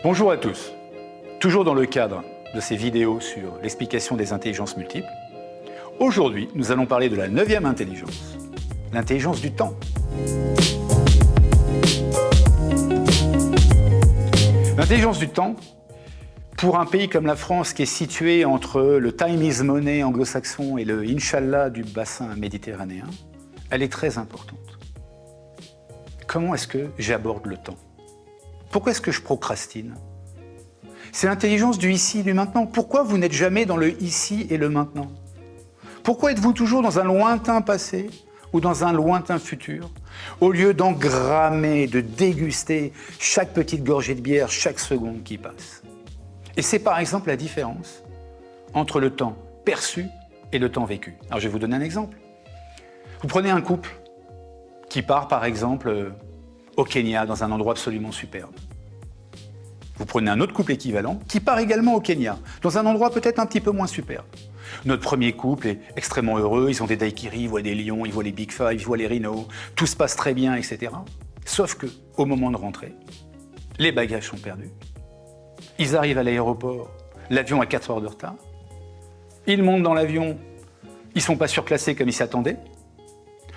Bonjour à tous. Toujours dans le cadre de ces vidéos sur l'explication des intelligences multiples, aujourd'hui, nous allons parler de la 9e intelligence, l'intelligence du temps. L'intelligence du temps, pour un pays comme la France qui est situé entre le time is money anglo-saxon et le Inch'Allah du bassin méditerranéen, elle est très importante. Comment est-ce que j'aborde le temps? Pourquoi est-ce que je procrastine? C'est l'intelligence du ici et du maintenant. Pourquoi vous n'êtes jamais dans le ici et le maintenant? Pourquoi êtes-vous toujours dans un lointain passé ou dans un lointain futur, au lieu d'engrammer, de déguster chaque petite gorgée de bière, chaque seconde qui passe? Et c'est par exemple la différence entre le temps perçu et le temps vécu. Alors je vais vous donner un exemple. Vous prenez un couple qui part par exemple au Kenya, dans un endroit absolument superbe. Vous prenez un autre couple équivalent qui part également au Kenya, dans un endroit peut-être un petit peu moins superbe. Notre premier couple est extrêmement heureux, ils ont des daiquiris, ils voient des lions, ils voient les Big Five, ils voient les rhinos, tout se passe très bien, etc. Sauf que, au moment de rentrer, les bagages sont perdus. Ils arrivent à l'aéroport, l'avion a 4 heures de retard. Ils montent dans l'avion, ils ne sont pas surclassés comme ils s'attendaient.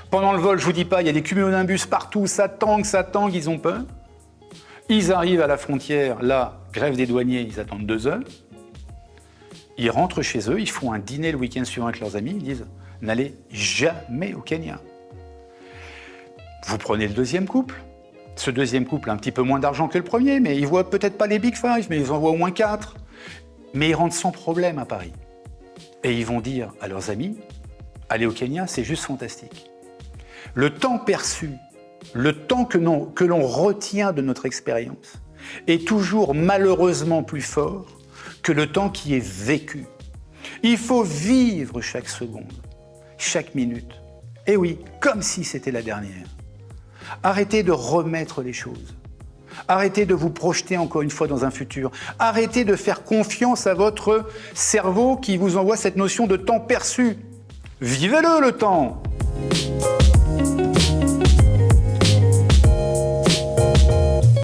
Pendant le vol, je ne vous dis pas, il y a des cumulonimbus partout, ça tangue, ils ont peur. Ils arrivent à la frontière, là, grève des douaniers, ils attendent 2 heures. Ils rentrent chez eux, ils font un dîner le week-end suivant avec leurs amis, ils disent « N'allez jamais au Kenya ». Vous prenez le deuxième couple. Ce deuxième couple a un petit peu moins d'argent que le premier, mais ils ne voient peut-être pas les Big Five, mais ils en voient au moins 4. Mais ils rentrent sans problème à Paris. Et ils vont dire à leurs amis « Aller au Kenya, c'est juste fantastique ». Le temps perçu, le temps que l'on retient de notre expérience est toujours malheureusement plus fort que le temps qui est vécu. Il faut vivre chaque seconde, chaque minute. Et oui, comme si c'était la dernière. Arrêtez de remettre les choses. Arrêtez de vous projeter encore une fois dans un futur. Arrêtez de faire confiance à votre cerveau qui vous envoie cette notion de temps perçu. Vivez-le, le temps!